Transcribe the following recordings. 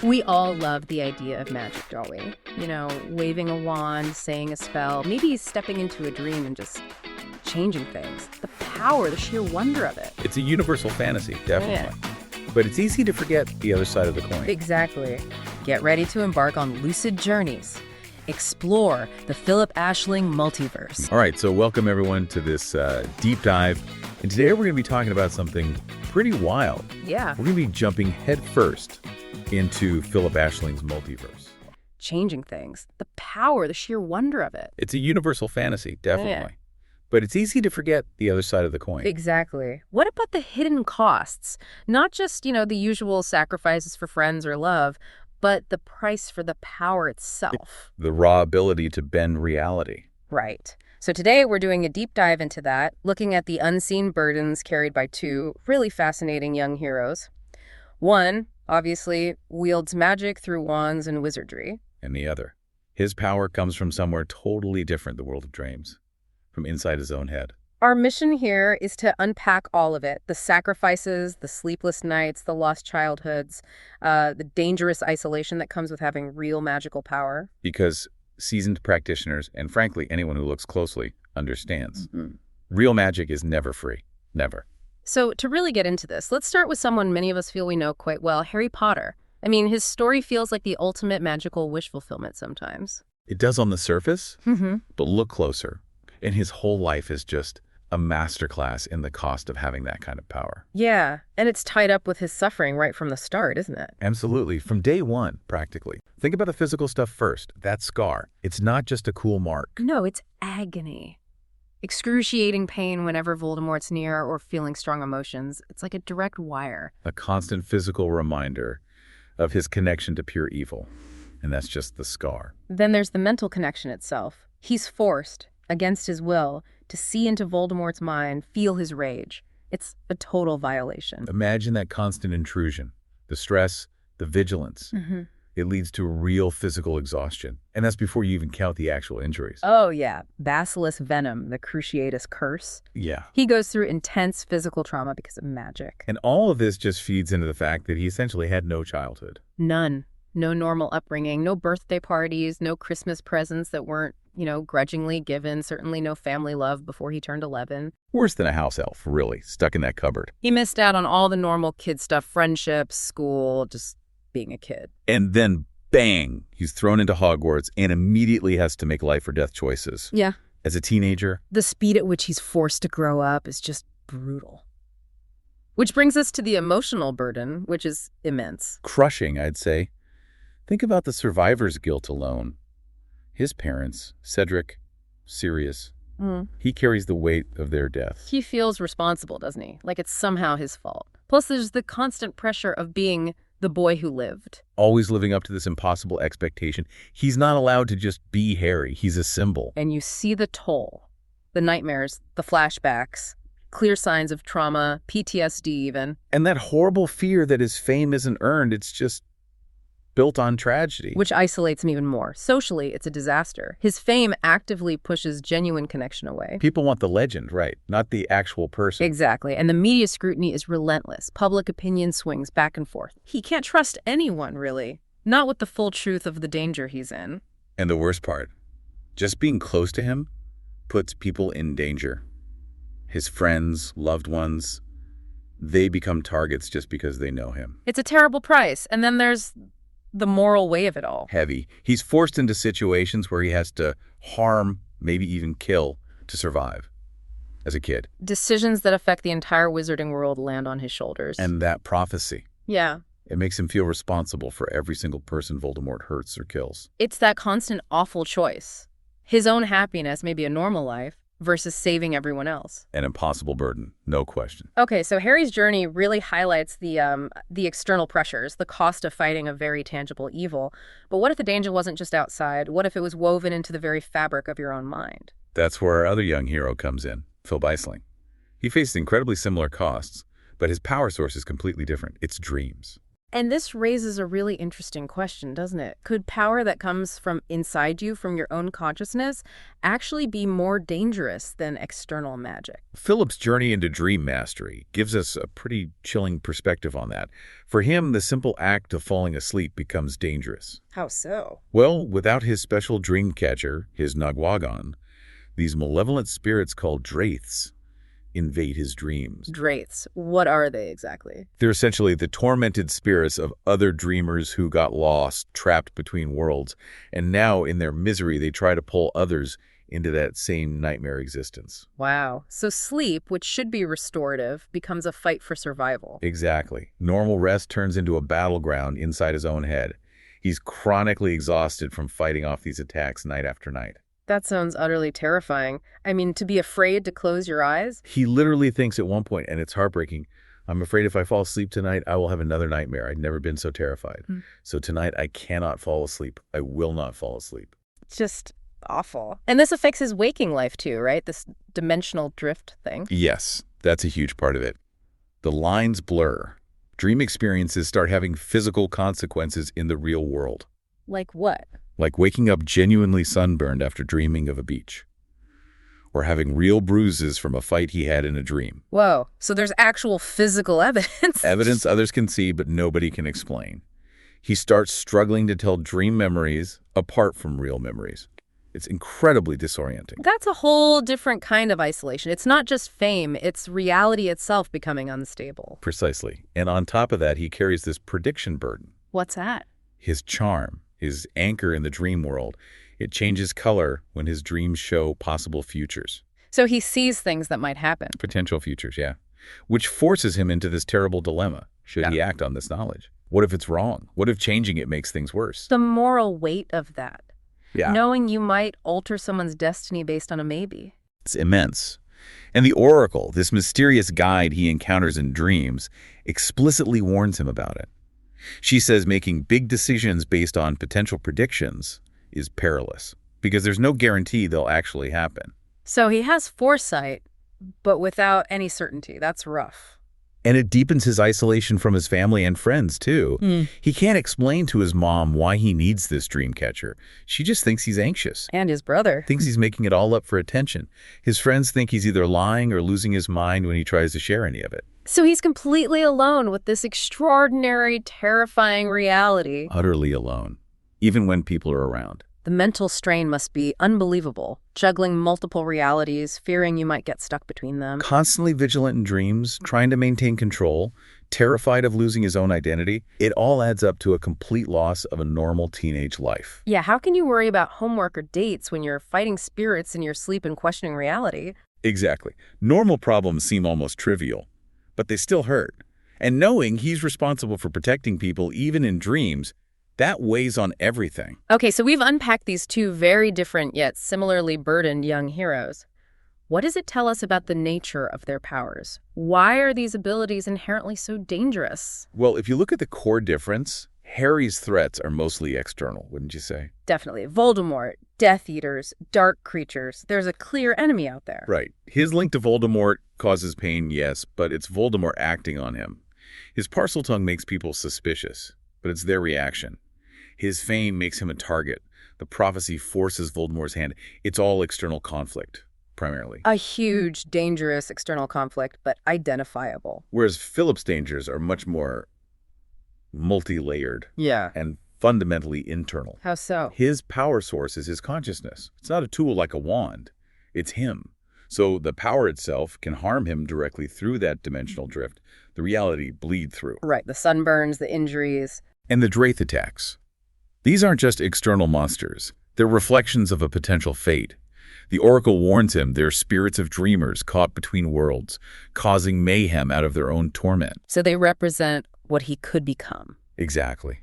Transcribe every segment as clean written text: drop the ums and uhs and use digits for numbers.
We all love the idea of magic, don't we? You know, waving a wand, saying a spell, maybe stepping into a dream and just changing things. The power, the sheer wonder of it. It's a universal fantasy, definitely. But it's easy to forget the other side of the coin. Exactly. Get ready to embark on lucid journeys. Explore the Phillip multiverse. All right, so welcome everyone to this deep dive. And today we're going to be talking about something pretty wild. Yeah. We're going to be jumping headfirst into Phillip multiverse. Changing things. The power, the sheer wonder of it. It's a universal fantasy, definitely. But it's easy to forget the other side of the coin. Exactly. What about the hidden costs? Not just, the usual sacrifices for friends or love, but the price for the power itself. The raw ability to bend reality. Right. So today we're doing a deep dive into that, looking at the unseen burdens carried by two really fascinating young heroes. One, obviously, wields magic through wands and wizardry. And the other, his power comes from somewhere totally different, the world of dreams, from inside his own head. Our mission here is to unpack all of it, the sacrifices, the sleepless nights, the lost childhoods, the dangerous isolation that comes with having real magical power. Because seasoned practitioners, and frankly, anyone who looks closely, understands. Real magic is never free. Never. So to really get into this, let's start with someone many of us feel we know quite well, Harry Potter. I mean, his story feels like the ultimate magical wish fulfillment sometimes. It does on the surface, but look closer, and his whole life is just a masterclass in the cost of having that kind of power. Yeah, and it's tied up with his suffering right from the start, isn't it? Absolutely. From day one, practically. Think about the physical stuff first. That scar. It's not just a cool mark. No, it's agony. Excruciating pain whenever Voldemort's near or feeling strong emotions. It's like a direct wire. A constant physical reminder of his connection to pure evil. And that's just the scar. Then there's the mental connection itself. He's forced, against his will, to see into Voldemort's mind, feel his rage. It's a total violation. Imagine that constant intrusion, the stress, the vigilance. It leads to real physical exhaustion. And that's before you even count the actual injuries. Oh, yeah. Basilisk venom, the Cruciatus curse. Yeah. He goes through intense physical trauma because of magic. And all of this just feeds into the fact that he essentially had no childhood. None. No normal upbringing, no birthday parties, no Christmas presents that weren't, grudgingly given, certainly no family love before he turned 11. Worse than a house elf, really, stuck in that cupboard. He missed out on all the normal kid stuff, friendships, school, just being a kid. And then, bang, he's thrown into Hogwarts and immediately has to make life or death choices. Yeah. As a teenager. The speed at which he's forced to grow up is just brutal. Which brings us to the emotional burden, which is immense. Crushing, I'd say. Think about the survivor's guilt alone. His parents, Cedric, Sirius, he carries the weight of their death. He feels responsible, doesn't he? Like it's somehow his fault. Plus, there's the constant pressure of being the boy who lived. Always living up to this impossible expectation. He's not allowed to just be Harry. He's a symbol. And you see the toll, the nightmares, the flashbacks, clear signs of trauma, PTSD even. And that horrible fear that his fame isn't earned, it's just built on tragedy. Which isolates him even more. Socially, it's a disaster. His fame actively pushes genuine connection away. People want the legend, right? Not the actual person. Exactly. And the media scrutiny is relentless. Public opinion swings back and forth. He can't trust anyone, really. Not with the full truth of the danger he's in. And the worst part, just being close to him puts people in danger. His friends, loved ones, they become targets just because they know him. It's a terrible price. And then there's the moral way of it all. Heavy. He's forced into situations where he has to harm, maybe even kill, to survive as a kid. Decisions that affect the entire wizarding world land on his shoulders. And that prophecy. Yeah. It makes him feel responsible for every single person Voldemort hurts or kills. It's that constant awful choice. His own happiness, maybe a normal life, versus saving everyone else. An impossible burden, no question. Okay, so Harry's journey really highlights the external pressures, the cost of fighting a very tangible evil. But what if the danger wasn't just outside? What if it was woven into the very fabric of your own mind? That's where our other young hero comes in, Phillip. He faced incredibly similar costs, but his power source is completely different. It's dreams. And this raises a really interesting question, doesn't it? Could power that comes from inside you, from your own consciousness, actually be more dangerous than external magic? Philip's journey into dream mastery gives us a pretty chilling perspective on that. For him, the simple act of falling asleep becomes dangerous. How so? Well, without his special dream catcher, his Nagwagon, these malevolent spirits called draiths invade his dreams. Draiths. What are they exactly? They're essentially the tormented spirits of other dreamers who got lost, trapped between worlds, and now in their misery they try to pull others into that same nightmare existence. Wow. So sleep, which should be restorative, becomes a fight for survival. Exactly. Normal rest turns into a battleground inside his own head. He's chronically exhausted from fighting off these attacks night after night. That sounds utterly terrifying. I mean, to be afraid to close your eyes? He literally thinks at one point, and it's heartbreaking, I'm afraid if I fall asleep tonight, I will have another nightmare. I've never been so terrified. So tonight, I cannot fall asleep. I will not fall asleep. It's just awful. And this affects his waking life too, right? This dimensional drift thing. Yes, that's a huge part of it. The lines blur. Dream experiences start having physical consequences in the real world. Like what? Like waking up genuinely sunburned after dreaming of a beach. Or having real bruises from a fight he had in a dream. Whoa, so there's actual physical evidence. Evidence others can see, but nobody can explain. He starts struggling to tell dream memories apart from real memories. It's incredibly disorienting. That's a whole different kind of isolation. It's not just fame, it's reality itself becoming unstable. Precisely. And on top of that, he carries this prediction burden. What's that? His charm, his anchor in the dream world, it changes color when his dreams show possible futures. So he sees things that might happen. Potential futures, yeah. Which forces him into this terrible dilemma. Should he act on this knowledge? What if it's wrong? What if changing it makes things worse? The moral weight of that. Yeah. Knowing you might alter someone's destiny based on a maybe. It's immense. And the Oracle, this mysterious guide he encounters in dreams, explicitly warns him about it. She says making big decisions based on potential predictions is perilous because there's no guarantee they'll actually happen. So he has foresight, but without any certainty. That's rough. And it deepens his isolation from his family and friends, too. He can't explain to his mom why he needs this dream catcher. She just thinks he's anxious. And his brother. Thinks he's making it all up for attention. His friends think he's either lying or losing his mind when he tries to share any of it. So he's completely alone with this extraordinary, terrifying reality. Utterly alone, even when people are around. The mental strain must be unbelievable, juggling multiple realities, fearing you might get stuck between them. Constantly vigilant in dreams, trying to maintain control, terrified of losing his own identity. It all adds up to a complete loss of a normal teenage life. Yeah, how can you worry about homework or dates when you're fighting spirits in your sleep and questioning reality? Exactly. Normal problems seem almost trivial, but they still hurt. And knowing he's responsible for protecting people even in dreams, that weighs on everything. Okay, so we've unpacked these two very different yet similarly burdened young heroes. What does it tell us about the nature of their powers? Why are these abilities inherently so dangerous? Well, if you look at the core difference, Harry's threats are mostly external, wouldn't you say? Definitely. Voldemort, Death Eaters, dark creatures. There's a clear enemy out there. Right. His link to Voldemort causes pain, yes, but it's Voldemort acting on him. His Parseltongue makes people suspicious, but it's their reaction. His fame makes him a target. The prophecy forces Voldemort's hand. It's all external conflict, primarily. A huge, dangerous external conflict, but identifiable. Whereas Philip's dangers are much more multi-layered. Yeah. And fundamentally internal. How so? His power source is his consciousness. It's not a tool like a wand. It's him. So the power itself can harm him directly through that dimensional drift. The reality bleed through. Right, the sunburns, the injuries. And the Draith attacks. These aren't just external monsters. They're reflections of a potential fate. The Oracle warns him they're spirits of dreamers caught between worlds, causing mayhem out of their own torment. So they represent what he could become. Exactly.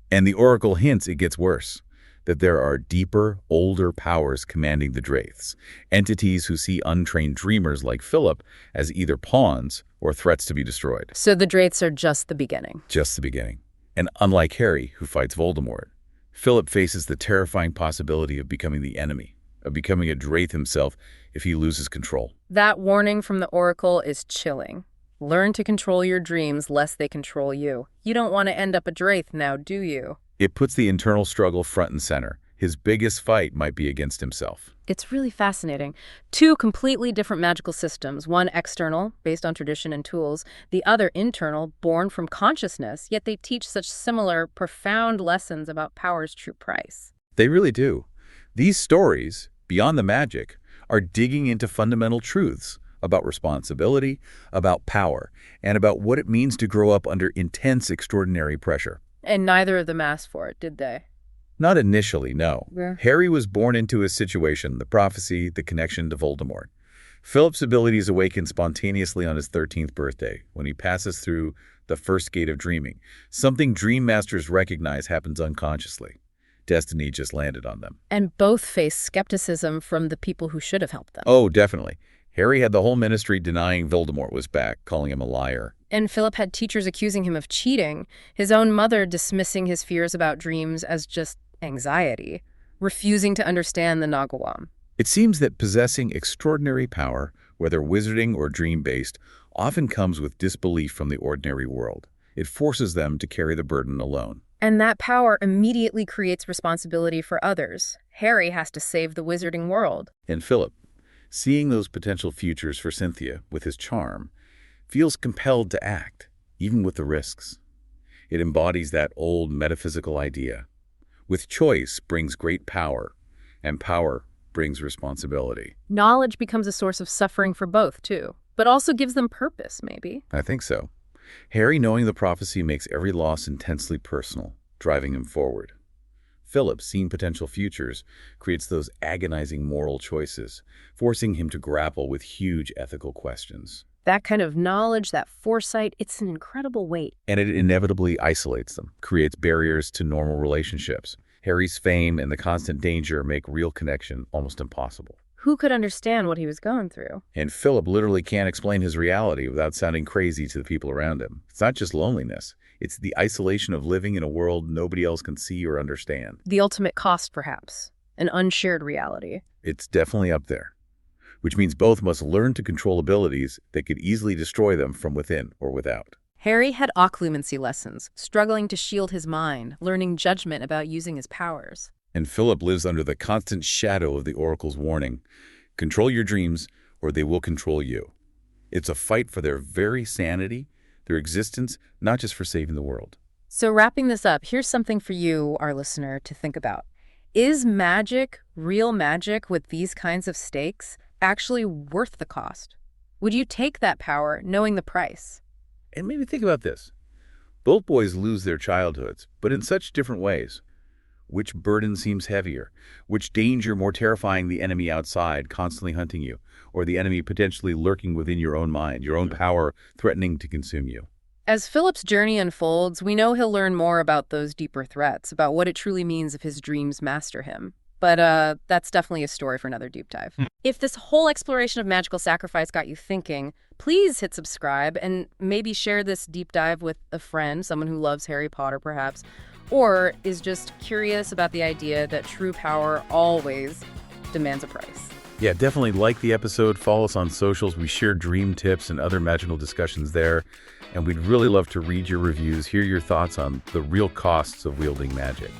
And the Oracle hints it gets worse, that there are deeper, older powers commanding the Draiths, entities who see untrained dreamers like Philip as either pawns or threats to be destroyed. So the Draiths are just the beginning. Just the beginning. And unlike Harry, who fights Voldemort, Philip faces the terrifying possibility of becoming the enemy, of becoming a Draith himself if he loses control. That warning from the Oracle is chilling. Learn to control your dreams lest they control you. You don't want to end up a draith now, do you? It puts the internal struggle front and center. His biggest fight might be against himself. It's really fascinating. Two completely different magical systems, one external, based on tradition and tools, the other internal, born from consciousness, yet they teach such similar, profound lessons about power's true price. They really do. These stories, beyond the magic, are digging into fundamental truths about responsibility, about power, and about what it means to grow up under intense, extraordinary pressure. And neither of them asked for it, did they? Not initially, no. Yeah. Harry was born into his situation, the prophecy, the connection to Voldemort. Philip's abilities awaken spontaneously on his 13th birthday, when he passes through the first gate of dreaming. Something dream masters recognize happens unconsciously. Destiny just landed on them. And both face skepticism from the people who should have helped them. Oh, definitely. Harry had the whole ministry denying Voldemort was back, calling him a liar. And Philip had teachers accusing him of cheating, his own mother dismissing his fears about dreams as just anxiety, refusing to understand the Nagawam. It seems that possessing extraordinary power, whether wizarding or dream-based, often comes with disbelief from the ordinary world. It forces them to carry the burden alone. And that power immediately creates responsibility for others. Harry has to save the wizarding world. And Philip, seeing those potential futures for Cynthia with his charm, feels compelled to act, even with the risks. It embodies that old metaphysical idea. With choice brings great power, and power brings responsibility. Knowledge becomes a source of suffering for both, too, but also gives them purpose, maybe. I think so. Harry, knowing the prophecy, makes every loss intensely personal, driving him forward. Philip, seeing potential futures, creates those agonizing moral choices, forcing him to grapple with huge ethical questions. That kind of knowledge, that foresight, it's an incredible weight. And it inevitably isolates them, creates barriers to normal relationships. Harry's fame and the constant danger make real connection almost impossible. Who could understand what he was going through? And Philip literally can't explain his reality without sounding crazy to the people around him. It's not just loneliness. It's the isolation of living in a world nobody else can see or understand. The ultimate cost, perhaps. An unshared reality. It's definitely up there. Which means both must learn to control abilities that could easily destroy them from within or without. Harry had occlumency lessons, struggling to shield his mind, learning judgment about using his powers. And Philip lives under the constant shadow of the Oracle's warning. Control your dreams, or they will control you. It's a fight for their very sanity, their existence, not just for saving the world. So wrapping this up, here's something for you, our listener, to think about. Is magic, real magic with these kinds of stakes, actually worth the cost? Would you take that power knowing the price? And maybe think about this. Both boys lose their childhoods, but in such different ways. Which burden seems heavier? Which danger more terrifying, the enemy outside constantly hunting you, or the enemy potentially lurking within your own mind, your own power threatening to consume you? As Philip's journey unfolds, we know he'll learn more about those deeper threats, about what it truly means if his dreams master him. But that's definitely a story for another deep dive. If this whole exploration of magical sacrifice got you thinking, please hit subscribe and maybe share this deep dive with a friend, someone who loves Harry Potter perhaps, or is just curious about the idea that true power always demands a price. Yeah, definitely like the episode. Follow us on socials. We share dream tips and other magical discussions there. And we'd really love to read your reviews, hear your thoughts on the real costs of wielding magic.